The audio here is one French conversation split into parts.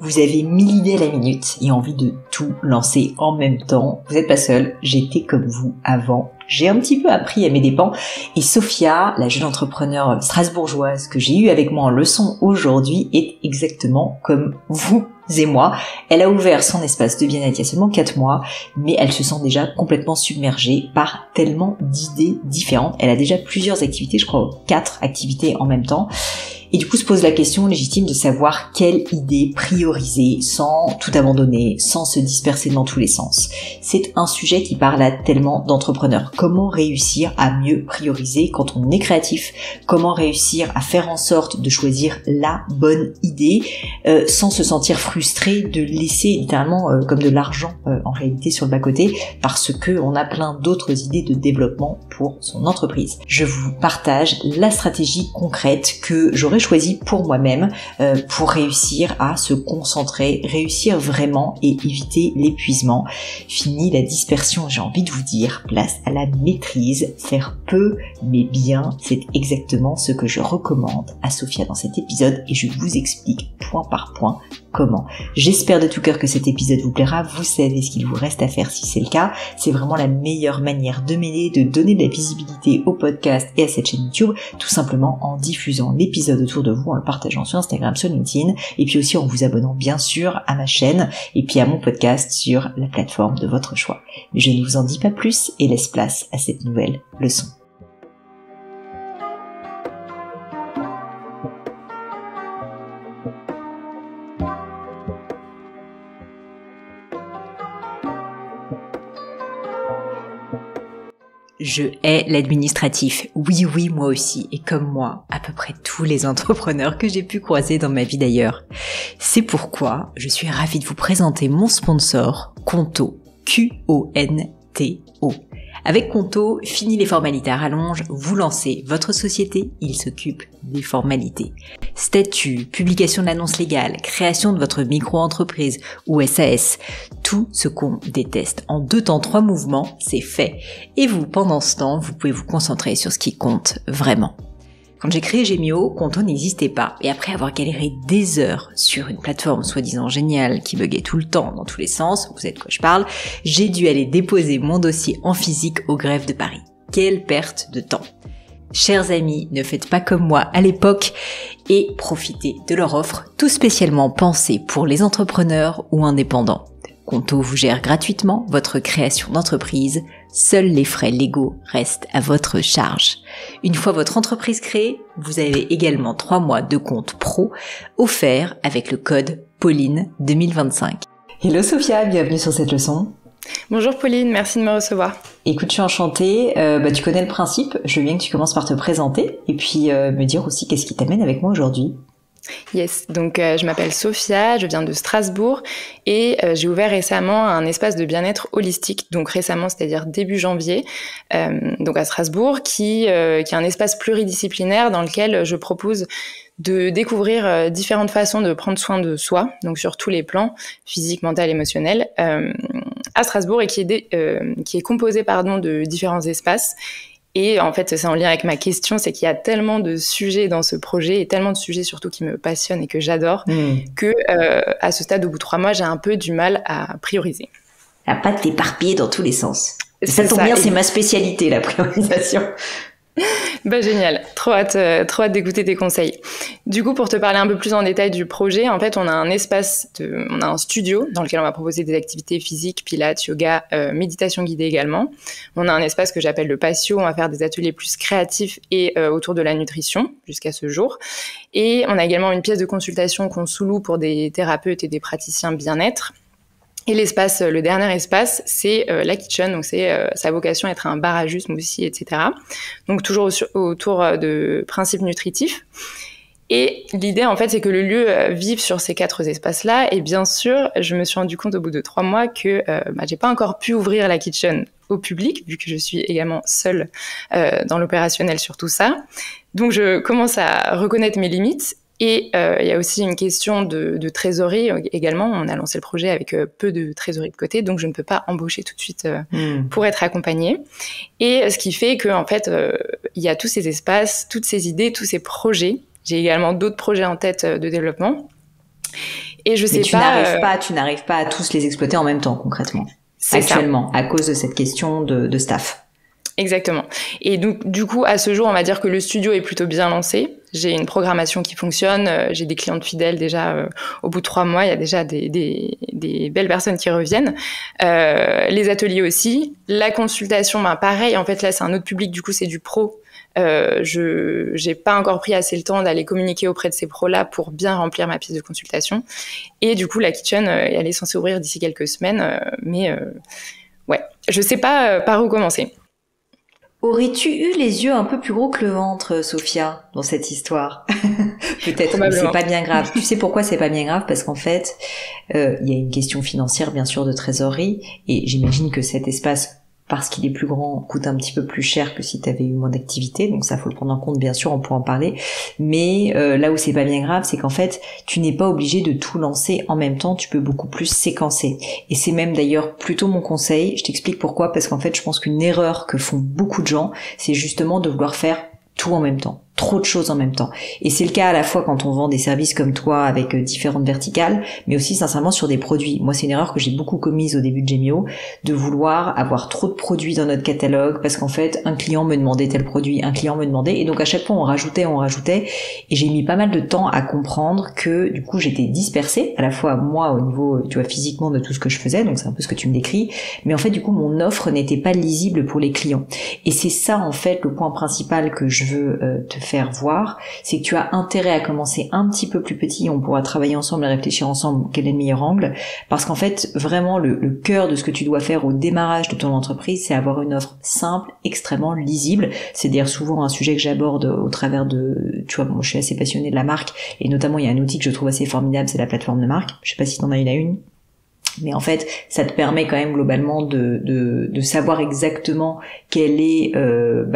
Vous avez 1000 idées à la minute et envie de tout lancer en même temps. Vous n'êtes pas seul, j'étais comme vous avant. J'ai un petit peu appris à mes dépens et Sophia, la jeune entrepreneure strasbourgeoise que j'ai eue avec moi en leçon aujourd'hui, est exactement comme vous et moi. Elle a ouvert son espace de bien-être il y a seulement 4 mois, mais elle se sent déjà complètement submergée par tellement d'idées différentes. Elle a déjà plusieurs activités, je crois 4 activités en même temps. Et du coup se pose la question légitime de savoir quelle idée prioriser sans tout abandonner, sans se disperser dans tous les sens. C'est un sujet qui parle à tellement d'entrepreneurs. Comment réussir à mieux prioriser quand on est créatif? Comment réussir à faire en sorte de choisir la bonne idée sans se sentir frustré de laisser littéralement comme de l'argent en réalité sur le bas-côté parce que on a plein d'autres idées de développement pour son entreprise. Je vous partage la stratégie concrète que j'aurais choisi pour moi-même pour réussir à se concentrer, réussir vraiment et éviter l'épuisement. Fini la dispersion, j'ai envie de vous dire, place à la maîtrise, faire peu mais bien, c'est exactement ce que je recommande à Sophia dans cet épisode et je vous explique point par point comment. J'espère de tout cœur que cet épisode vous plaira, vous savez ce qu'il vous reste à faire si c'est le cas, c'est vraiment la meilleure manière de m'aider, de donner de la visibilité au podcast et à cette chaîne YouTube, tout simplement en diffusant l'épisode autour de vous, en le partageant sur Instagram, sur LinkedIn, et puis aussi en vous abonnant bien sûr à ma chaîne, et puis à mon podcast sur la plateforme de votre choix. Mais je ne vous en dis pas plus et laisse place à cette nouvelle leçon. Je hais l'administratif. Oui, moi aussi. Et comme moi, à peu près tous les entrepreneurs que j'ai pu croiser dans ma vie d'ailleurs. C'est pourquoi je suis ravie de vous présenter mon sponsor, Conto. Q-O-N-T-O. Avec Conto, fini les formalités à rallonge, vous lancez votre société, il s'occupe des formalités. Statut, publication de l'annonce légale, création de votre micro-entreprise ou SAS, tout ce qu'on déteste. En 2 temps, 3 mouvements, c'est fait. Et vous, pendant ce temps, vous pouvez vous concentrer sur ce qui compte vraiment. Quand j'ai créé Gemio, Conto n'existait pas. Et après avoir galéré des heures sur une plateforme soi-disant géniale qui buguait tout le temps dans tous les sens, vous savez de quoi je parle, j'ai dû aller déposer mon dossier en physique au greffe de Paris. Quelle perte de temps! Chers amis, ne faites pas comme moi à l'époque et profitez de leur offre tout spécialement pensée pour les entrepreneurs ou indépendants. Conto vous gère gratuitement votre création d'entreprise. Seuls les frais légaux restent à votre charge. Une fois votre entreprise créée, vous avez également 3 mois de compte pro offerts avec le code Pauline2025. Hello Sophia, bienvenue sur cette leçon. Bonjour Pauline, merci de me recevoir. Écoute, je suis enchantée. Tu connais le principe. Je veux bien que tu commences par te présenter et puis me dire aussi qu'est-ce qui t'amène avec moi aujourd'hui. Yes, donc je m'appelle Sophia, je viens de Strasbourg et j'ai ouvert récemment un espace de bien-être holistique, donc récemment, c'est-à-dire début janvier, donc à Strasbourg, qui est un espace pluridisciplinaire dans lequel je propose de découvrir différentes façons de prendre soin de soi, donc sur tous les plans, physique, mental, émotionnel, à Strasbourg et qui est composé de différents espaces. Et en fait, c'est en lien avec ma question, c'est qu'il y a tellement de sujets dans ce projet et tellement de sujets surtout qui me passionnent et que j'adore que à ce stade, au bout de 3 mois, j'ai un peu du mal à prioriser. À pas t'éparpiller dans tous les sens. Ça tombe bien, c'est ma spécialité, la priorisation. Bah génial, trop hâte d'écouter tes conseils. Du coup, pour te parler un peu plus en détail du projet, en fait, on a un studio dans lequel on va proposer des activités physiques, pilates, yoga, méditation guidée également. On a un espace que j'appelle le patio, on va faire des ateliers plus créatifs et autour de la nutrition jusqu'à ce jour. Et on a également une pièce de consultation qu'on sous-loue pour des thérapeutes et des praticiens bien-être. Et le dernier espace, c'est la kitchen, donc c'est sa vocation à être un bar à jus, smoothie, etc. Donc toujours autour de principes nutritifs. Et l'idée, en fait, c'est que le lieu vive sur ces 4 espaces-là. Et bien sûr, je me suis rendu compte au bout de 3 mois que j'ai pas encore pu ouvrir la kitchen au public, vu que je suis également seule dans l'opérationnel sur tout ça. Donc je commence à reconnaître mes limites. Et il y a aussi une question de trésorerie également. On a lancé le projet avec peu de trésorerie de côté, donc je ne peux pas embaucher tout de suite pour être accompagnée. Et ce qui fait qu'en fait, il y a tous ces espaces, toutes ces idées, tous ces projets. J'ai également d'autres projets en tête de développement. Et je sais pas. Tu n'arrives pas à tous les exploiter en même temps, concrètement. Actuellement, à cause de cette question de staff. Exactement. Et donc, du coup, à ce jour, on va dire que le studio est plutôt bien lancé. J'ai une programmation qui fonctionne. J'ai des clientes fidèles déjà. Au bout de 3 mois, il y a déjà des belles personnes qui reviennent. Les ateliers aussi. La consultation, pareil. En fait, là, c'est un autre public. Du coup, c'est du pro. J'ai pas encore pris assez le temps d'aller communiquer auprès de ces pros-là pour bien remplir ma pièce de consultation. Et du coup, la kitchen, elle est censée ouvrir d'ici quelques semaines. Mais ouais, je sais pas par où commencer. Aurais-tu eu les yeux un peu plus gros que le ventre, Sophia, dans cette histoire? Peut-être, mais c'est pas bien grave. Tu sais pourquoi c'est pas bien grave? Parce qu'en fait, il y a une question financière, bien sûr, de trésorerie, et j'imagine que cet espace, parce qu'il est plus grand, coûte un petit peu plus cher que si tu avais eu moins d'activité, donc ça faut le prendre en compte, bien sûr, on pourra en parler, mais là où c'est pas bien grave, c'est qu'en fait, tu n'es pas obligé de tout lancer en même temps, tu peux beaucoup plus séquencer, et c'est même d'ailleurs plutôt mon conseil. Je t'explique pourquoi, parce qu'en fait, je pense qu'une erreur que font beaucoup de gens, c'est justement de vouloir faire tout en même temps, trop de choses en même temps. Et c'est le cas à la fois quand on vend des services comme toi avec différentes verticales, mais aussi sincèrement sur des produits. Moi, c'est une erreur que j'ai beaucoup commise au début de Gemio, de vouloir avoir trop de produits dans notre catalogue, parce qu'en fait, un client me demandait tel produit, un client me demandait, et donc à chaque fois on rajoutait, et j'ai mis pas mal de temps à comprendre que du coup j'étais dispersée, à la fois moi au niveau, tu vois, physiquement de tout ce que je faisais, donc c'est un peu ce que tu me décris, mais en fait du coup mon offre n'était pas lisible pour les clients. Et c'est ça en fait le point principal que je veux te faire voir, c'est que tu as intérêt à commencer un petit peu plus petit, on pourra travailler ensemble et réfléchir ensemble quel est le meilleur angle, parce qu'en fait vraiment le cœur de ce que tu dois faire au démarrage de ton entreprise, c'est avoir une offre simple, extrêmement lisible. C'est d'ailleurs souvent un sujet que j'aborde au travers de, tu vois, moi je suis assez passionnée de la marque, et notamment il y a un outil que je trouve assez formidable, c'est la plateforme de marque. Je sais pas si t'en as une. Mais en fait, ça te permet quand même globalement de savoir exactement quelle est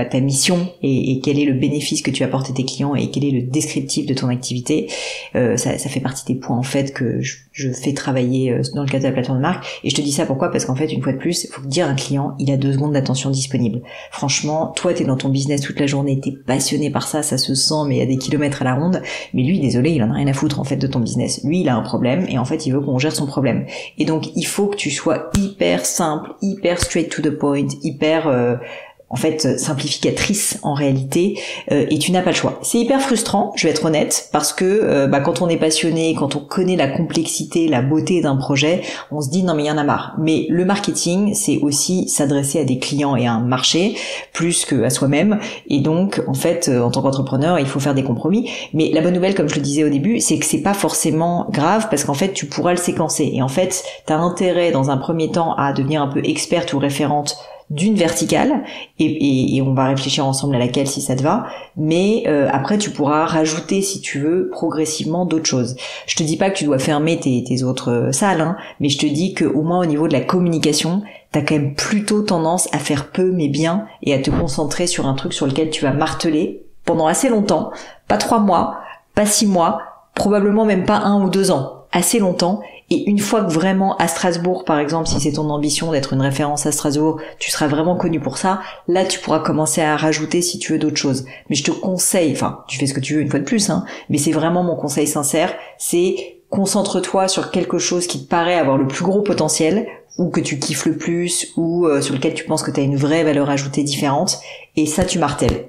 ta mission et quel est le bénéfice que tu apportes à tes clients et quel est le descriptif de ton activité. Ça fait partie des points en fait que je fais travailler dans le cadre de la plateforme de marque. Et je te dis ça pourquoi? Parce qu'en fait, une fois de plus, il faut dire à un client, il a 2 secondes d'attention disponible. Franchement, toi, t'es dans ton business toute la journée, t'es passionné par ça se sent, mais à des kilomètres à la ronde. Mais lui, désolé, il en a rien à foutre en fait de ton business. Lui, il a un problème et en fait, il veut qu'on gère son problème. Et donc, il faut que tu sois hyper simple, hyper straight to the point, hyper en fait simplificatrice en réalité, et tu n'as pas le choix. C'est hyper frustrant, je vais être honnête, parce que quand on est passionné, quand on connaît la complexité, la beauté d'un projet, on se dit non mais il y en a marre. Mais le marketing, c'est aussi s'adresser à des clients et à un marché plus que à soi-même, et donc en fait en tant qu'entrepreneur, il faut faire des compromis. Mais la bonne nouvelle, comme je le disais au début, c'est que c'est pas forcément grave, parce qu'en fait tu pourras le séquencer, et en fait t'as intérêt dans un premier temps à devenir un peu experte ou référente d'une verticale, et on va réfléchir ensemble à laquelle si ça te va, mais après tu pourras rajouter si tu veux progressivement d'autres choses. Je te dis pas que tu dois fermer tes autres salles, mais je te dis que au moins au niveau de la communication, t'as quand même plutôt tendance à faire peu mais bien, et à te concentrer sur un truc sur lequel tu vas marteler pendant assez longtemps, pas 3 mois, pas 6 mois, probablement même pas 1 ou 2 ans, assez longtemps. Et une fois que vraiment à Strasbourg, par exemple, si c'est ton ambition d'être une référence à Strasbourg, tu seras vraiment connu pour ça, là tu pourras commencer à rajouter si tu veux d'autres choses. Mais je te conseille, enfin tu fais ce que tu veux une fois de plus, mais c'est vraiment mon conseil sincère, c'est concentre-toi sur quelque chose qui te paraît avoir le plus gros potentiel, ou que tu kiffes le plus, ou sur lequel tu penses que tu as une vraie valeur ajoutée différente, et ça tu martèles,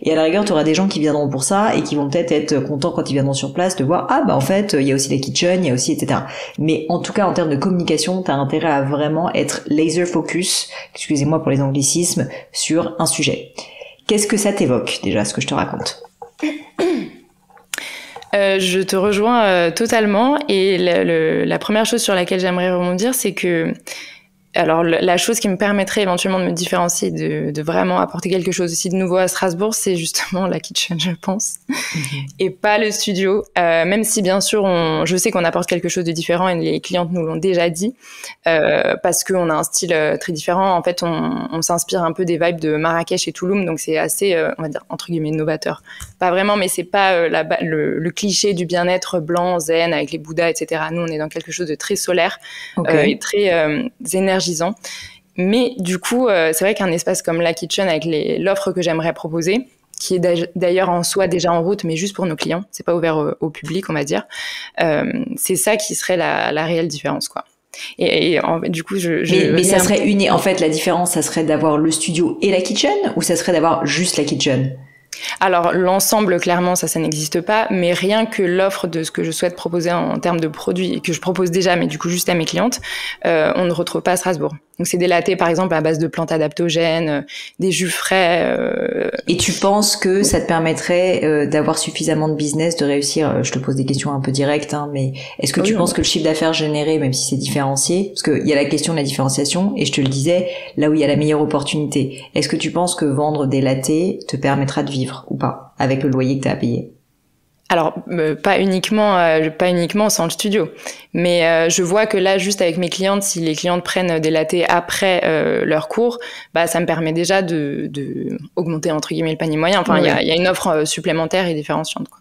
et à la rigueur tu auras des gens qui viendront pour ça, et qui vont peut-être être contents quand ils viendront sur place de voir, en fait il y a aussi la kitchen, il y a aussi etc. Mais en tout cas en termes de communication, tu as intérêt à vraiment être laser focus, excusez-moi pour les anglicismes, sur un sujet. Qu'est-ce que ça t'évoque déjà, ce que je te raconte? Je te rejoins totalement, et la première chose sur laquelle j'aimerais rebondir, c'est que alors la chose qui me permettrait éventuellement de me différencier, de vraiment apporter quelque chose aussi de nouveau à Strasbourg, c'est justement la kitchen, je pense, et pas le studio. Même si bien sûr, je sais qu'on apporte quelque chose de différent et les clientes nous l'ont déjà dit, parce qu'on a un style très différent. En fait, on s'inspire un peu des vibes de Marrakech et Touloum, donc c'est assez, on va dire entre guillemets novateur. Pas vraiment, mais c'est pas le cliché du bien-être blanc, zen avec les bouddhas, etc. Nous, on est dans quelque chose de très solaire et très énergisant. Mais du coup, c'est vrai qu'un espace comme la kitchen avec l'offre que j'aimerais proposer, qui est d'ailleurs en soi déjà en route, mais juste pour nos clients, c'est pas ouvert au public, on va dire. C'est ça qui serait la réelle différence, quoi. Du coup, mais ça serait en fait, la différence, ça serait d'avoir le studio et la kitchen, ou ça serait d'avoir juste la kitchen? Alors, l'ensemble, clairement, ça n'existe pas, mais rien que l'offre de ce que je souhaite proposer en termes de produits, et que je propose déjà, mais du coup juste à mes clientes, on ne retrouve pas à Strasbourg. Donc, c'est des lattés, par exemple, à base de plantes adaptogènes, des jus frais. Et tu penses que ça te permettrait d'avoir suffisamment de business, de réussir, je te pose des questions un peu directes, hein, mais est-ce que tu penses que le chiffre d'affaires généré, même si c'est différencié, parce qu'il y a la question de la différenciation, et je te le disais, là où il y a la meilleure opportunité, est-ce que tu penses que vendre des lattés te permettra de vivre ou pas, avec le loyer que tu as à payer? Alors, pas uniquement sans le studio, mais je vois que là, juste avec mes clientes, si les clientes prennent des lattés après leur cours, bah ça me permet déjà de augmenter entre guillemets le panier moyen. Enfin, il y a une offre supplémentaire et différenciante, quoi.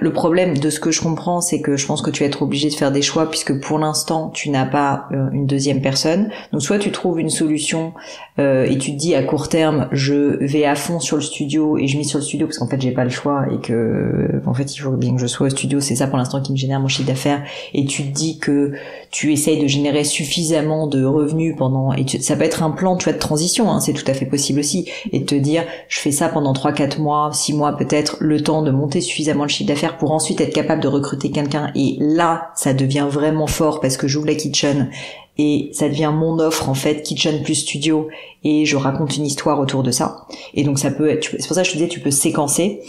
Le problème de ce que je comprends, c'est que je pense que tu vas être obligé de faire des choix, puisque pour l'instant tu n'as pas une deuxième personne. Donc soit tu trouves une solution et tu te dis à court terme je vais à fond sur le studio et je mise sur le studio parce qu'en fait j'ai pas le choix et que en fait il faut bien que je sois au studio, c'est ça pour l'instant qui me génère mon chiffre d'affaires, et tu te dis que tu essayes de générer suffisamment de revenus ça peut être un plan, tu vois, de transition, hein, c'est tout à fait possible aussi, et de te dire je fais ça pendant 3-4 mois, 6 mois peut-être, le temps de monter suffisamment le chiffre d'affaires pour ensuite être capable de recruter quelqu'un, et là ça devient vraiment fort parce que j'ouvre la kitchen et ça devient mon offre en fait, kitchen plus studio, et je raconte une histoire autour de ça. Et donc ça peut être, c'est pour ça que je te disais, tu peux séquencer.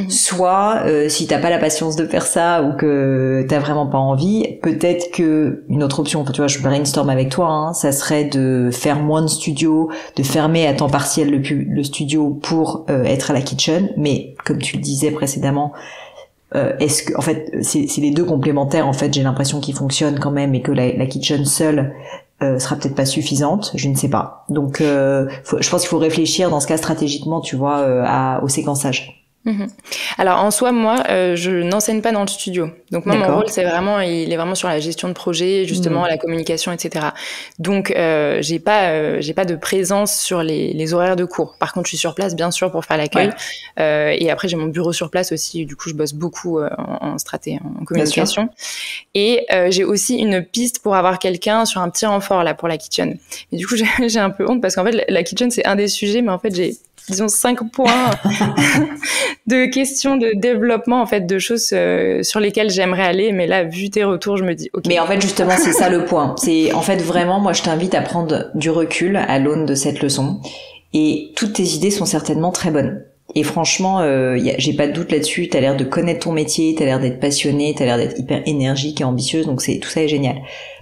Soit si t'as pas la patience de faire ça ou que t'as vraiment pas envie, peut-être que une autre option, tu vois, je brainstorm avec toi, hein, ça serait de faire moins de studio, de fermer à temps partiel le studio pour être à la kitchen. Mais comme tu le disais précédemment, est-ce que en fait c'est les deux complémentaires, en fait j'ai l'impression qu'ils fonctionnent quand même, et que la kitchen seule sera peut-être pas suffisante, je ne sais pas. Donc je pense qu'il faut réfléchir dans ce cas stratégiquement, tu vois, au séquençage. Alors en soi, moi, je n'enseigne pas dans le studio. Donc moi, mon rôle, il est vraiment sur la gestion de projet, justement, la communication, etc. Donc j'ai pas de présence sur les horaires de cours. Par contre, je suis sur place, bien sûr, pour faire l'accueil. Et après, j'ai mon bureau sur place aussi. Du coup, je bosse beaucoup en stratégie, en communication. Et j'ai aussi une piste pour avoir quelqu'un sur un petit renfort là pour la kitchen. Et du coup, j'ai un peu honte parce qu'en fait, la kitchen, c'est un des sujets, mais en fait, j'ai disons 5 points de questions de développement, en fait, de choses sur lesquelles j'aimerais aller. Mais là, vu tes retours, je me dis, ok. Mais en fait, justement, c'est ça le point. C'est, en fait, vraiment, moi, je t'invite à prendre du recul à l'aune de cette leçon. Et toutes tes idées sont certainement très bonnes. Et franchement, j'ai pas de doute là-dessus. T'as l'air de connaître ton métier, t'as l'air d'être passionnée, t'as l'air d'être hyper énergique et ambitieuse. Donc tout ça est génial.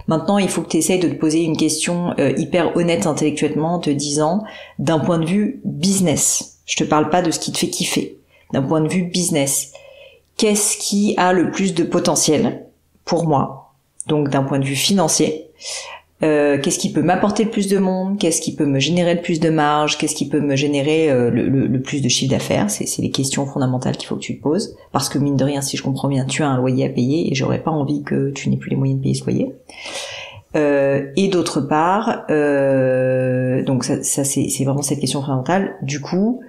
Maintenant, il faut que tu essayes de te poser une question hyper honnête intellectuellement, en te disant, d'un point de vue business, je te parle pas de ce qui te fait kiffer, d'un point de vue business, qu'est-ce qui a le plus de potentiel pour moi? Donc d'un point de vue financier, qu'est-ce qui peut m'apporter le plus de monde, qu'est-ce qui peut me générer le plus de marge, qu'est-ce qui peut me générer le plus de chiffre d'affaires. C'est les questions fondamentales qu'il faut que tu te poses, parce que mine de rien, si je comprends bien, tu as un loyer à payer et j'aurais pas envie que tu n'aies plus les moyens de payer ce loyer. Et d'autre part, donc ça c'est vraiment cette question fondamentale. Du coup,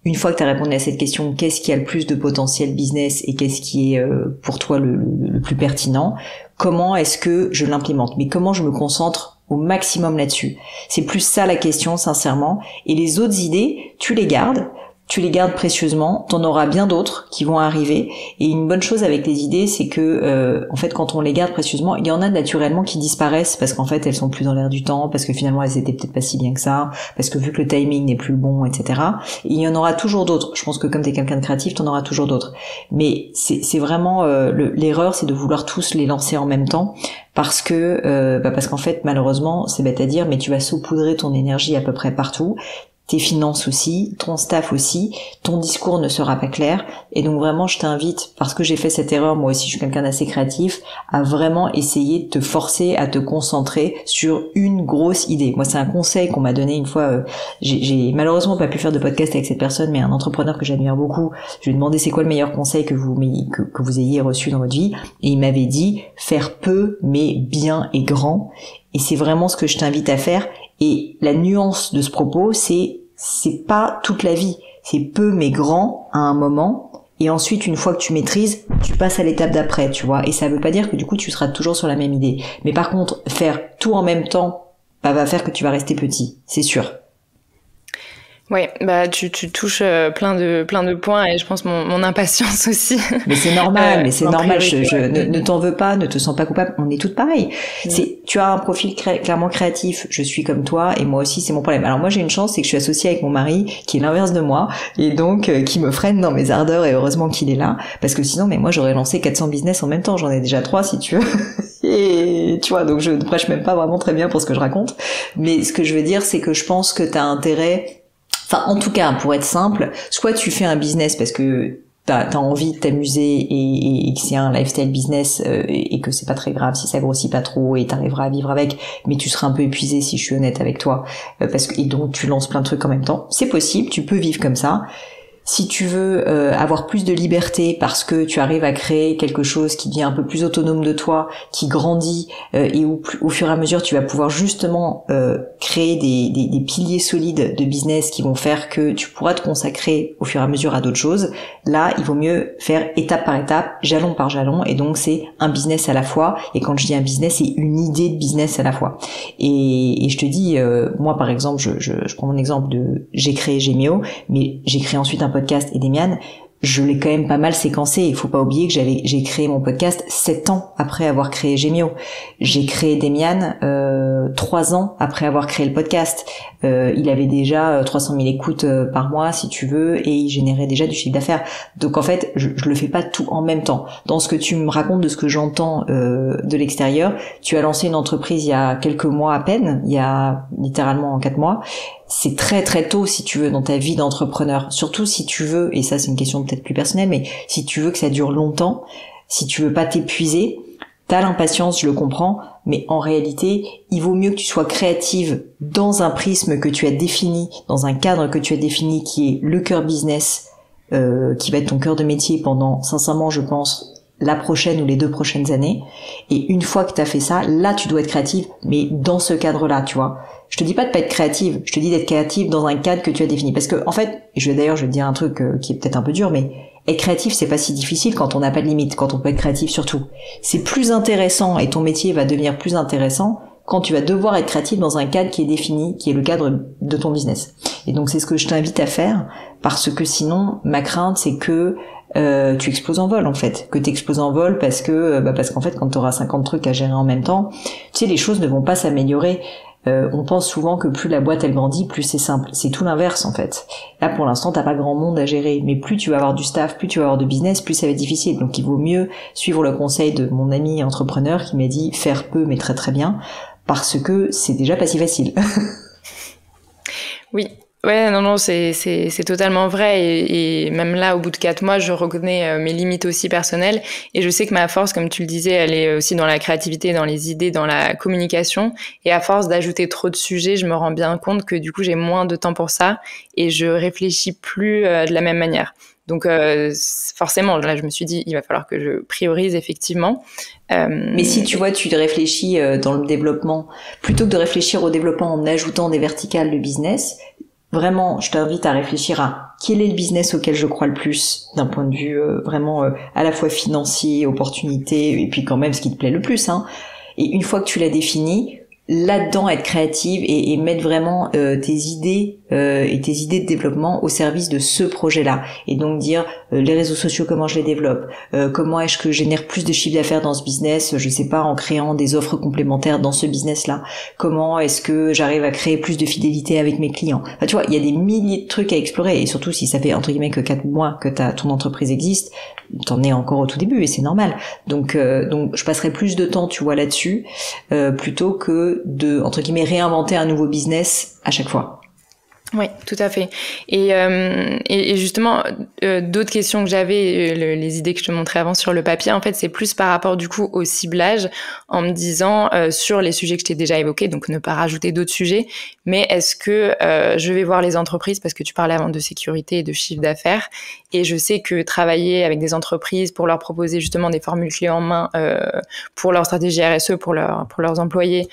une fois que tu as répondu à cette question, qu'est-ce qui a le plus de potentiel business et qu'est-ce qui est pour toi le plus pertinent? Comment est-ce que je l'implémente? Mais comment je me concentre au maximum là-dessus? C'est plus ça la question, sincèrement. Et les autres idées, tu les gardes tu les gardes précieusement, t'en auras bien d'autres qui vont arriver. Et une bonne chose avec les idées, c'est que en fait, quand on les garde précieusement, il y en a naturellement qui disparaissent parce qu'en fait, elles sont plus dans l'air du temps, parce que finalement, elles étaient peut-être pas si bien que ça, parce que vu que le timing n'est plus le bon, etc. Et il y en aura toujours d'autres. Je pense que comme t'es quelqu'un de créatif, t'en auras toujours d'autres. Mais c'est vraiment l'erreur, c'est de vouloir tous les lancer en même temps, parce qu'en fait, malheureusement, c'est bête à dire, mais tu vas saupoudrer ton énergie à peu près partout. Tes finances aussi, ton staff aussi, ton discours ne sera pas clair. Et donc vraiment, je t'invite, parce que j'ai fait cette erreur, moi aussi je suis quelqu'un d'assez créatif, à vraiment essayer de te forcer à te concentrer sur une grosse idée. Moi, c'est un conseil qu'on m'a donné une fois. J'ai malheureusement pas pu faire de podcast avec cette personne, mais un entrepreneur que j'admire beaucoup. Je lui ai demandé c'est quoi le meilleur conseil que vous ayez reçu dans votre vie. Et il m'avait dit, faire peu, mais bien et grand. Et c'est vraiment ce que je t'invite à faire. Et la nuance de ce propos, c'est pas toute la vie. C'est peu mais grand à un moment. Et ensuite, une fois que tu maîtrises, tu passes à l'étape d'après, tu vois. Et ça veut pas dire que du coup, tu seras toujours sur la même idée. Mais par contre, faire tout en même temps, va faire que tu vas rester petit. C'est sûr. Ouais, bah tu touches plein de points et je pense mon impatience aussi. Mais c'est normal, normal. Ne t'en veux pas, ne te sens pas coupable. On est toutes pareilles. Tu as un profil clairement créatif. Je suis comme toi et moi aussi, c'est mon problème. Alors moi j'ai une chance, c'est que je suis associée avec mon mari qui est l'inverse de moi et donc qui me freine dans mes ardeurs et heureusement qu'il est là parce que sinon, mais moi j'aurais lancé 400 business en même temps. J'en ai déjà 3 si tu veux. Et tu vois, donc je ne prêche même pas vraiment très bien pour ce que je raconte. Mais ce que je veux dire, c'est que je pense que t'as intérêt. Enfin, en tout cas, pour être simple, soit tu fais un business parce que t'as envie de t'amuser et que c'est un lifestyle business et que c'est pas très grave si ça grossit pas trop et t'arriveras à vivre avec, mais tu seras un peu épuisé si je suis honnête avec toi et donc tu lances plein de trucs en même temps. C'est possible, tu peux vivre comme ça. Si tu veux avoir plus de liberté parce que tu arrives à créer quelque chose qui devient un peu plus autonome de toi, qui grandit et au fur et à mesure tu vas pouvoir justement créer des piliers solides de business qui vont faire que tu pourras te consacrer au fur et à mesure à d'autres choses, là il vaut mieux faire étape par étape, jalon par jalon, et donc c'est un business à la fois. Et quand je dis un business, c'est une idée de business à la fois. Et je te dis, moi par exemple, je prends mon exemple de j'ai créé Gemio, mais j'ai créé ensuite un podcast et Demian, je l'ai quand même pas mal séquencé. Il faut pas oublier que j'ai créé mon podcast 7 ans après avoir créé Gemio. J'ai créé Demian 3 ans après avoir créé le podcast. Il avait déjà 300 000 écoutes par mois, si tu veux, et il générait déjà du chiffre d'affaires. Donc en fait, je le fais pas tout en même temps. Dans ce que tu me racontes, de ce que j'entends de l'extérieur, tu as lancé une entreprise il y a quelques mois à peine, il y a littéralement 4 mois. C'est très très tôt si tu veux dans ta vie d'entrepreneur, surtout si tu veux, et ça c'est une question peut-être plus personnelle, mais si tu veux que ça dure longtemps, si tu veux pas t'épuiser, t'as l'impatience, je le comprends, mais en réalité, il vaut mieux que tu sois créative dans un prisme que tu as défini, dans un cadre que tu as défini qui est le cœur business, qui va être ton cœur de métier pendant, sincèrement je pense, la prochaine ou les 2 prochaines années. Et une fois que t'as fait ça, là tu dois être créative, mais dans ce cadre-là, tu vois. Je te dis pas de pas être créative, je te dis d'être créative dans un cadre que tu as défini. Parce que en fait, je vais te dire un truc qui est peut-être un peu dur, mais être créatif c'est pas si difficile quand on n'a pas de limite, quand on peut être créatif surtout. C'est plus intéressant et ton métier va devenir plus intéressant quand tu vas devoir être créatif dans un cadre qui est défini, qui est le cadre de ton business. Et donc c'est ce que je t'invite à faire, parce que sinon, ma crainte c'est que tu exploses en vol en fait, que tu exploses en vol parce qu'en fait quand tu auras 50 trucs à gérer en même temps, tu sais, les choses ne vont pas s'améliorer. On pense souvent que plus la boîte elle grandit, plus c'est simple. C'est tout l'inverse en fait. Là pour l'instant t'as pas grand monde à gérer, mais plus tu vas avoir du staff, plus tu vas avoir de business, plus ça va être difficile. Donc il vaut mieux suivre le conseil de mon ami entrepreneur qui m'a dit faire peu mais très très bien, parce que c'est déjà pas si facile. Oui. Ouais, non, c'est totalement vrai. Et même là, au bout de 4 mois, je reconnais mes limites aussi personnelles. Et je sais que ma force, comme tu le disais, elle est aussi dans la créativité, dans les idées, dans la communication. Et à force d'ajouter trop de sujets, je me rends bien compte que du coup, j'ai moins de temps pour ça et je réfléchis plus de la même manière. Donc forcément, là, je me suis dit, il va falloir que je priorise effectivement. Mais si tu vois, tu réfléchis dans le développement, plutôt que de réfléchir au développement en ajoutant des verticales de business, vraiment, je t'invite à réfléchir à quel est le business auquel je crois le plus, d'un point de vue vraiment à la fois financier, opportunité, et puis quand même ce qui te plaît le plus. Hein. Et une fois que tu l'as défini, là-dedans être créative et mettre vraiment tes idées et tes idées de développement au service de ce projet-là. Et donc dire les réseaux sociaux, comment je les développe, comment est-ce que je génère plus de chiffre d'affaires dans ce business, je sais pas, en créant des offres complémentaires dans ce business-là. Comment est-ce que j'arrive à créer plus de fidélité avec mes clients. Enfin, tu vois, il y a des milliers de trucs à explorer, et surtout si ça fait entre guillemets que 4 mois que ton entreprise existe, t'en es encore au tout début et c'est normal. Donc je passerai plus de temps, tu vois, là-dessus, plutôt que de entre guillemets réinventer un nouveau business à chaque fois. Oui, tout à fait. Et justement, d'autres questions que j'avais, les idées que je te montrais avant sur le papier, en fait, c'est plus par rapport du coup au ciblage, en me disant sur les sujets que je t'ai déjà évoqués, donc ne pas rajouter d'autres sujets, mais est-ce que je vais voir les entreprises, parce que tu parlais avant de sécurité et de chiffre d'affaires, et je sais que travailler avec des entreprises pour leur proposer justement des formules clés en main pour leur stratégie RSE, pour leurs employés,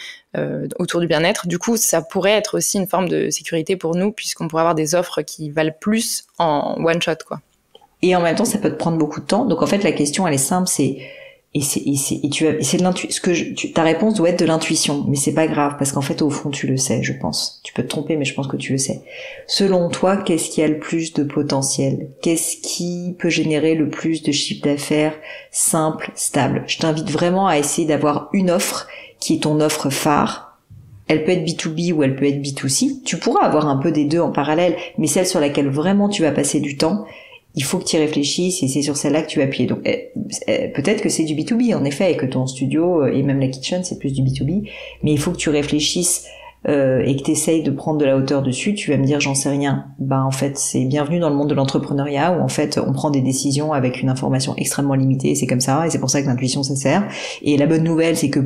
autour du bien-être. Du coup, ça pourrait être aussi une forme de sécurité pour nous, puisqu'on pourrait avoir des offres qui valent plus en one shot, quoi. Et en même temps, ça peut te prendre beaucoup de temps. Donc en fait, la question, elle est simple, ta réponse doit être de l'intuition, mais c'est pas grave, parce qu'en fait, au fond, tu le sais, je pense. Tu peux te tromper, mais je pense que tu le sais. Selon toi, qu'est-ce qui a le plus de potentiel? Qu'est-ce qui peut générer le plus de chiffre d'affaires simple, stable? Je t'invite vraiment à essayer d'avoir une offre qui est ton offre phare. Elle peut être B2B ou elle peut être B2C. Tu pourras avoir un peu des deux en parallèle, mais celle sur laquelle vraiment tu vas passer du temps, il faut que tu y réfléchisses et c'est sur celle-là que tu vas appuyer. Donc peut-être que c'est du B2B en effet, et que ton studio et même la kitchen c'est plus du B2B, mais il faut que tu réfléchisses et que tu essayes de prendre de la hauteur dessus. Tu vas me dire j'en sais rien. En fait c'est bienvenue dans le monde de l'entrepreneuriat où en fait on prend des décisions avec une information extrêmement limitée, c'est comme ça, et c'est pour ça que l'intuition ça sert. Et la bonne nouvelle c'est que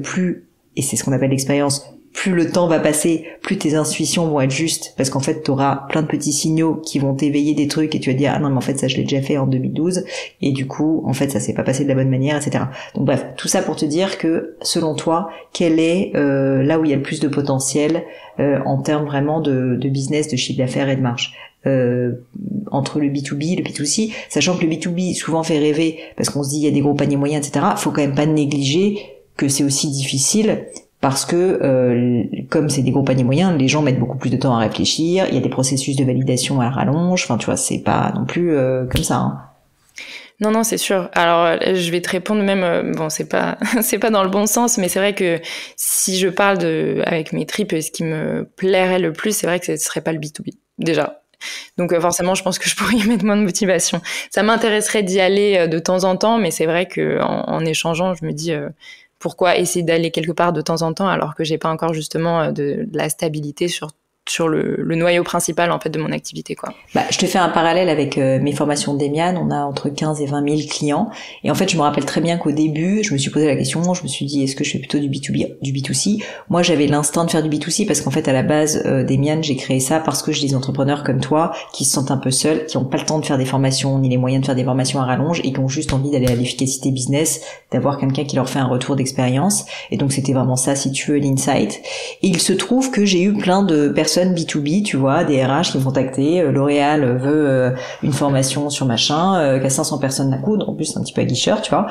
et c'est ce qu'on appelle l'expérience, plus le temps va passer, plus tes intuitions vont être justes, parce qu'en fait, t'auras plein de petits signaux qui vont t'éveiller des trucs et tu vas dire, ah non, mais en fait, ça, je l'ai déjà fait en 2012, et du coup, en fait, ça s'est pas passé de la bonne manière, etc. Donc bref, tout ça pour te dire que, selon toi, quel est là où il y a le plus de potentiel en termes vraiment de business, de chiffre d'affaires et de marge entre le B2B, le B2C, sachant que le B2B souvent fait rêver, parce qu'on se dit, il y a des gros paniers moyens, etc. Faut quand même pas négliger que c'est aussi difficile, parce que comme c'est des gros paniers moyens, les gens mettent beaucoup plus de temps à réfléchir, il y a des processus de validation à rallonge, enfin tu vois, c'est pas non plus comme ça, hein. Non, c'est sûr. Alors, je vais te répondre même, bon, c'est pas dans le bon sens, mais c'est vrai que si je parle avec mes tripes, ce qui me plairait le plus, c'est vrai que ce serait pas le B2B, déjà. Donc forcément, je pense que je pourrais y mettre moins de motivation. Ça m'intéresserait d'y aller de temps en temps, mais c'est vrai que en échangeant, je me dis pourquoi essayer d'aller quelque part de temps en temps alors que j'ai pas encore justement de la stabilité sur le noyau principal en fait de mon activité, quoi. Je te fais un parallèle avec mes formations d'Emian. On a entre 15 et 20 000 clients, et en fait je me rappelle très bien qu'au début je me suis posé la question, je me suis dit est-ce que je fais plutôt du B2B, du B2C. Moi j'avais l'instinct de faire du B2C parce qu'en fait à la base d'Emian j'ai créé ça parce que j'ai des entrepreneurs comme toi qui se sentent un peu seuls, qui ont pas le temps de faire des formations ni les moyens de faire des formations à rallonge et qui ont juste envie d'aller à l'efficacité business, d'avoir quelqu'un qui leur fait un retour d'expérience. Et donc c'était vraiment ça, si tu veux, l'insight. Et il se trouve que j'ai eu plein de personnes B2B, tu vois, des RH qui me contactaient, L'Oréal veut une formation sur machin, qu'à 500 personnes d'un coup, en plus c'est un petit peu aguicheur, tu vois.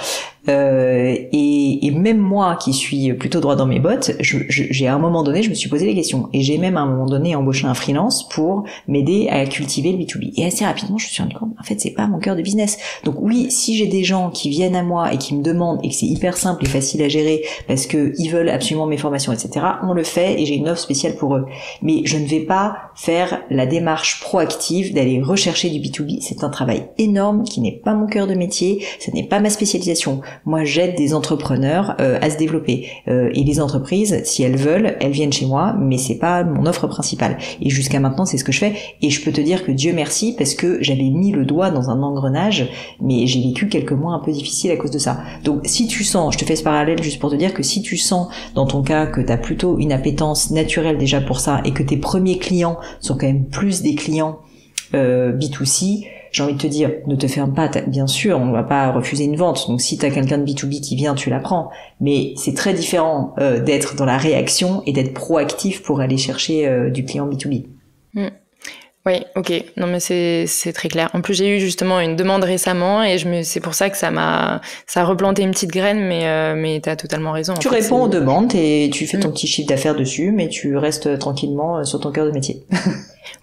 Et même moi qui suis plutôt droit dans mes bottes, j'ai à un moment donné, je me suis posé des questions, et j'ai même à un moment donné embauché un freelance pour m'aider à cultiver le B2B. Et assez rapidement, je me suis rendu compte, en fait, c'est pas mon cœur de business. Donc oui, si j'ai des gens qui viennent à moi et qui me demandent, et que c'est hyper simple et facile à gérer parce que ils veulent absolument mes formations, etc., on le fait et j'ai une offre spéciale pour eux. Mais je ne vais pas faire la démarche proactive d'aller rechercher du B2B. C'est un travail énorme qui n'est pas mon cœur de métier, ce n'est pas ma spécialisation. Moi, j'aide des entrepreneurs à se développer. Et les entreprises, si elles veulent, elles viennent chez moi, mais c'est pas mon offre principale. Et jusqu'à maintenant, c'est ce que je fais. Et je peux te dire que Dieu merci, parce que j'avais mis le doigt dans un engrenage, mais j'ai vécu quelques mois un peu difficiles à cause de ça. Donc, si tu sens, je te fais ce parallèle juste pour te dire que si tu sens, dans ton cas, que t'as plutôt une appétence naturelle déjà pour ça, et que tes premiers clients sont quand même plus des clients B2C, j'ai envie de te dire, ne te ferme pas, bien sûr, on ne va pas refuser une vente, donc si t'as quelqu'un de B2B qui vient, tu la prends, mais c'est très différent d'être dans la réaction et d'être proactif pour aller chercher du client B2B. Oui, ok. Non, mais c'est très clair. En plus, j'ai eu justement une demande récemment et c'est pour ça que ça a replanté une petite graine, mais t'as totalement raison. Tu réponds aux demandes et tu fais ton petit chiffre d'affaires dessus, mais tu restes tranquillement sur ton cœur de métier.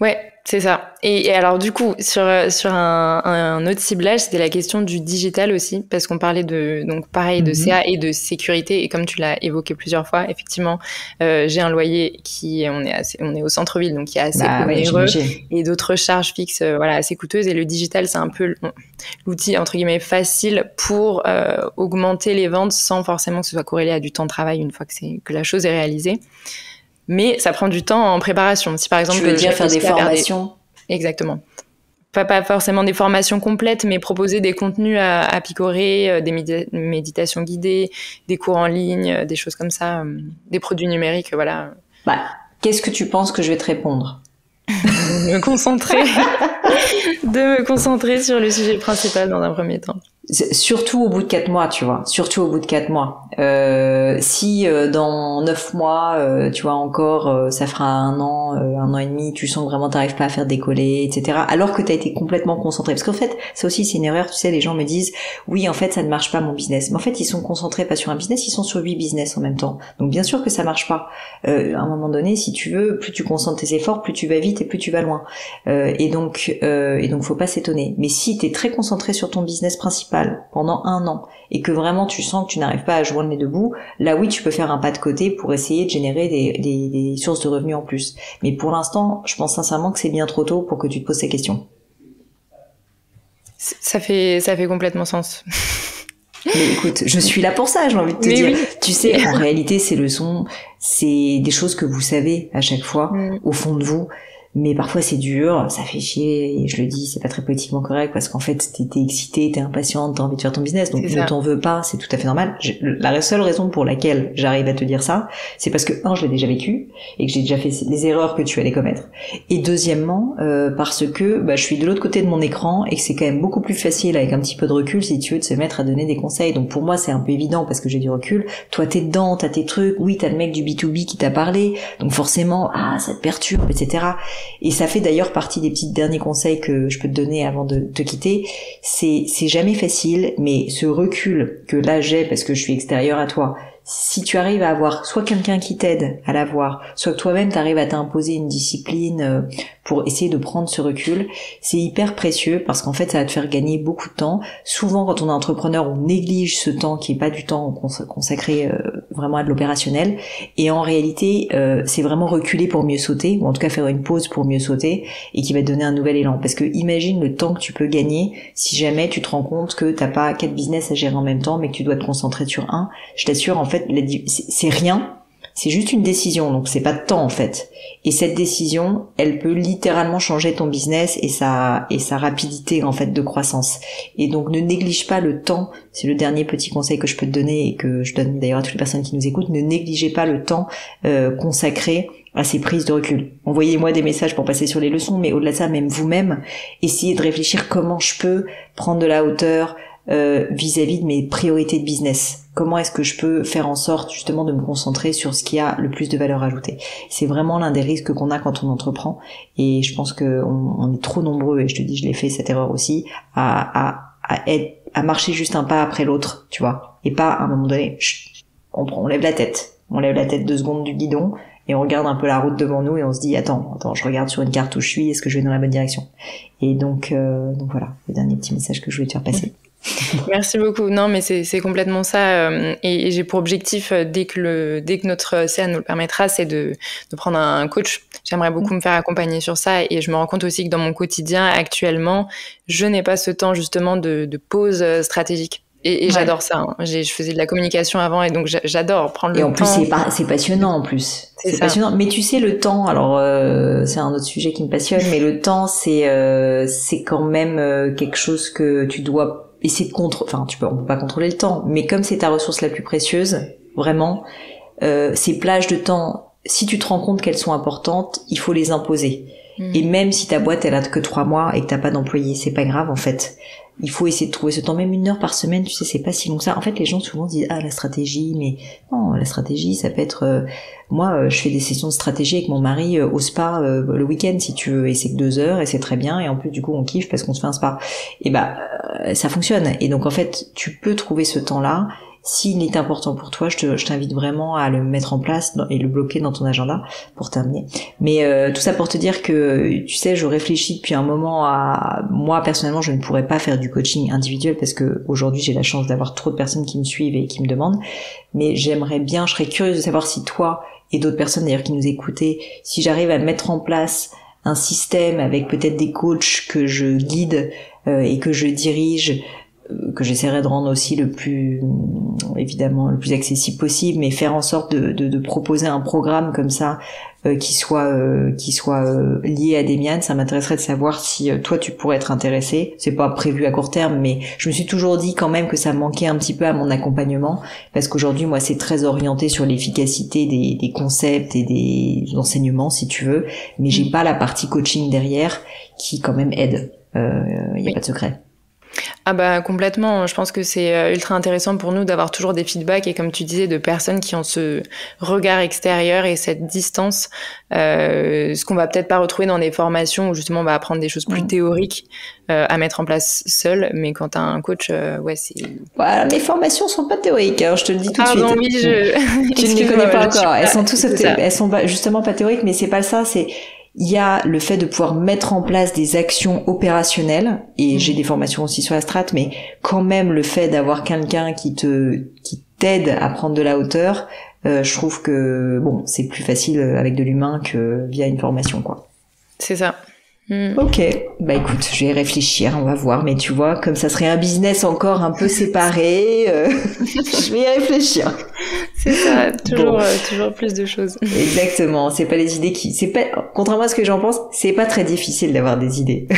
Ouais, c'est ça. Et alors du coup, sur un autre ciblage, c'était la question du digital aussi, parce qu'on parlait donc pareil de CA et de sécurité. Et comme tu l'as évoqué plusieurs fois, effectivement, j'ai un loyer on est au centre-ville, donc qui est assez onéreux, et d'autres charges fixes, voilà, assez coûteuses. Et le digital, c'est un peu l'outil entre guillemets facile pour augmenter les ventes sans forcément que ce soit corrélé à du temps de travail une fois que la chose est réalisée. Mais ça prend du temps en préparation. Si par exemple, tu veux dire faire des formations. Exactement. Pas forcément des formations complètes, mais proposer des contenus à picorer, des méditations guidées, des cours en ligne, des choses comme ça, des produits numériques, voilà. Bah, qu'est-ce que tu penses que je vais te répondre ? De me concentrer sur le sujet principal dans un premier temps. Surtout au bout de 4 mois, tu vois. Surtout au bout de 4 mois. Si dans 9 mois, tu vois encore, ça fera 1 an et demi, tu sens que vraiment t'arrives pas à faire décoller, etc. Alors que t'as été complètement concentré. Parce qu'en fait, ça aussi c'est une erreur, tu sais, les gens me disent, oui, en fait, ça ne marche pas mon business. Mais en fait, ils sont concentrés pas sur un business, ils sont sur 8 business en même temps. Donc bien sûr que ça marche pas. À un moment donné, si tu veux, plus tu concentres tes efforts, plus tu vas vite et plus tu vas loin. Et donc faut pas s'étonner. Mais si t'es très concentré sur ton business principal pendant 1 an et que vraiment tu sens que tu n'arrives pas à joindre les deux bouts, là oui, tu peux faire un pas de côté pour essayer de générer des sources de revenus en plus. Mais pour l'instant, je pense sincèrement que c'est bien trop tôt pour que tu te poses ces questions. Ça fait complètement sens. Mais écoute, je suis là pour ça, j'ai envie de te dire. Oui. Tu sais, en réalité, ces leçons, c'est des choses que vous savez à chaque fois, au fond de vous. Mais parfois c'est dur, ça fait chier, et je le dis, c'est pas très politiquement correct parce qu'en fait t'es excité, t'es impatiente, t'as envie de faire ton business, donc ne t'en veux pas, c'est tout à fait normal. La seule raison pour laquelle j'arrive à te dire ça, c'est parce que je l'ai déjà vécu et que j'ai déjà fait les erreurs que tu allais commettre. Et deuxièmement, parce que je suis de l'autre côté de mon écran et que c'est quand même beaucoup plus facile avec un petit peu de recul si tu veux de se mettre à donner des conseils. Donc pour moi c'est un peu évident parce que j'ai du recul. Toi t'es dedans, t'as tes trucs, oui t'as le mec du B2B qui t'a parlé, donc forcément ça te perturbe, etc. Et ça fait d'ailleurs partie des petits derniers conseils que je peux te donner avant de te quitter. C'est jamais facile, mais ce recul que là j'ai parce que je suis extérieure à toi, si tu arrives à avoir soit quelqu'un qui t'aide à l'avoir, soit que toi-même t'arrives à t'imposer une discipline pour essayer de prendre ce recul, c'est hyper précieux parce qu'en fait ça va te faire gagner beaucoup de temps. Souvent quand on est entrepreneur, on néglige ce temps qui est pas du temps consacré vraiment à de l'opérationnel, et en réalité c'est vraiment reculer pour mieux sauter, ou en tout cas faire une pause pour mieux sauter, et qui va te donner un nouvel élan. Parce que imagine le temps que tu peux gagner si jamais tu te rends compte que t'as pas 4 business à gérer en même temps mais que tu dois te concentrer sur un. Je t'assure, en fait c'est rien, c'est juste une décision, donc c'est pas de temps en fait. Et cette décision, elle peut littéralement changer ton business et sa rapidité en fait de croissance. Et donc ne néglige pas le temps, c'est le dernier petit conseil que je peux te donner et que je donne d'ailleurs à toutes les personnes qui nous écoutent, ne négligez pas le temps consacré à ces prises de recul. Envoyez-moi des messages pour passer sur les leçons, mais au-delà de ça, même vous-même, essayez de réfléchir comment je peux prendre de la hauteur vis-à-vis de mes priorités de business. Comment est-ce que je peux faire en sorte justement de me concentrer sur ce qui a le plus de valeur ajoutée. C'est vraiment l'un des risques qu'on a quand on entreprend, et je pense que on est trop nombreux, et je te dis, je l'ai fait cette erreur aussi, à marcher juste un pas après l'autre, tu vois, et pas à un moment donné, on lève la tête 2 secondes du guidon et on regarde un peu la route devant nous et on se dit attends, je regarde sur une carte où je suis, est-ce que je vais dans la bonne direction. Et donc voilà, le dernier petit message que je voulais te faire passer. Merci beaucoup. Non, mais c'est complètement ça. Et j'ai pour objectif, dès que notre CA nous le permettra, c'est de prendre un coach. J'aimerais beaucoup me faire accompagner sur ça. Et je me rends compte aussi que dans mon quotidien, actuellement, je n'ai pas ce temps justement de pause stratégique. Et j'adore ça. Hein. Je faisais de la communication avant, et donc j'adore prendre le temps. Et en plus, c'est passionnant en plus. C'est passionnant. Mais tu sais, le temps, alors c'est un autre sujet qui me passionne, mais le temps, c'est quand même quelque chose que tu dois essayer de contrôler. Enfin, on peut pas contrôler le temps, mais comme c'est ta ressource la plus précieuse, vraiment, ces plages de temps, si tu te rends compte qu'elles sont importantes, il faut les imposer. Et même si ta boîte, elle a que 3 mois et que t'as pas d'employés, c'est pas grave, en fait. Il faut essayer de trouver ce temps, même 1 heure par semaine, tu sais, c'est pas si long que ça. En fait, les gens souvent disent, la stratégie, mais non, la stratégie, ça peut être, moi, je fais des sessions de stratégie avec mon mari au spa le week-end, si tu veux, et c'est que 2 heures, et c'est très bien, et en plus, du coup, on kiffe parce qu'on se fait un spa. Et ça fonctionne. Et donc, en fait, tu peux trouver ce temps-là. S'il est important pour toi, je t'invite vraiment à le mettre en place et le bloquer dans ton agenda pour terminer. Mais tout ça pour te dire que, tu sais, je réfléchis depuis un moment moi personnellement, je ne pourrais pas faire du coaching individuel parce que aujourd'hui j'ai la chance d'avoir trop de personnes qui me suivent et qui me demandent. Mais je serais curieuse de savoir si toi et d'autres personnes d'ailleurs qui nous écoutaient, si j'arrive à mettre en place un système avec peut-être des coachs que je guide et que je dirige, que j'essaierai de rendre aussi évidemment le plus accessible possible, mais faire en sorte de proposer un programme comme ça qui soit lié à Demian. Ça m'intéresserait de savoir si toi tu pourrais être intéressé. C'est pas prévu à court terme, mais je me suis toujours dit quand même que ça manquait un petit peu à mon accompagnement, parce qu'aujourd'hui moi c'est très orienté sur l'efficacité des concepts et des enseignements si tu veux, mais j'ai pas la partie coaching derrière qui quand même aide. Y a pas de secret. Complètement, je pense que c'est ultra intéressant pour nous d'avoir toujours des feedbacks et comme tu disais de personnes qui ont ce regard extérieur et cette distance, ce qu'on va peut-être pas retrouver dans des formations où justement on va apprendre des choses plus théoriques à mettre en place seul, mais quand t'as un coach, c'est... Voilà, mes formations sont pas théoriques, hein, je te le dis tout de suite. Pardon, oui, tu ne les connais pas encore, elles sont justement pas théoriques, mais c'est pas ça, il y a le fait de pouvoir mettre en place des actions opérationnelles, et j'ai des formations aussi sur la strat, mais quand même le fait d'avoir quelqu'un qui t'aide à prendre de la hauteur, je trouve que c'est plus facile avec de l'humain que via une formation, quoi. C'est ça. Ok, écoute, je vais réfléchir, on va voir, mais tu vois, comme ça serait un business encore un peu séparé, je vais y réfléchir. C'est ça, toujours plus de choses. Exactement, c'est pas les idées contrairement à ce que j'en pense, c'est pas très difficile d'avoir des idées.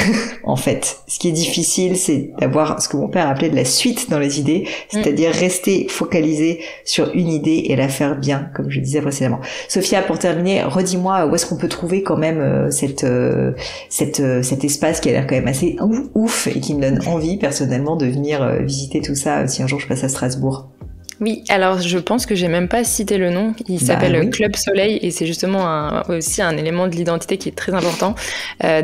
En fait, ce qui est difficile, c'est d'avoir ce que mon père appelait de la suite dans les idées, c'est-à-dire rester focalisé sur une idée et la faire bien, comme je disais précédemment. Sophia, pour terminer, redis-moi où est-ce qu'on peut trouver quand même cet espace qui a l'air quand même assez ouf et qui me donne envie personnellement de venir visiter tout ça si un jour je passe à Strasbourg. Oui, alors je pense que j'ai même pas cité le nom. Il s'appelle Club Soleil et c'est justement aussi un élément de l'identité qui est très important.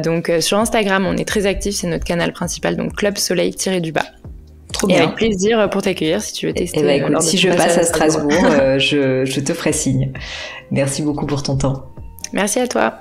Donc sur Instagram, on est très actifs, c'est notre canal principal, donc Club Soleil-du-bas. Trop bien. Et avec plaisir pour t'accueillir si tu veux tester. Écoute, si je passe à Strasbourg, je te ferai signe. Merci beaucoup pour ton temps. Merci à toi.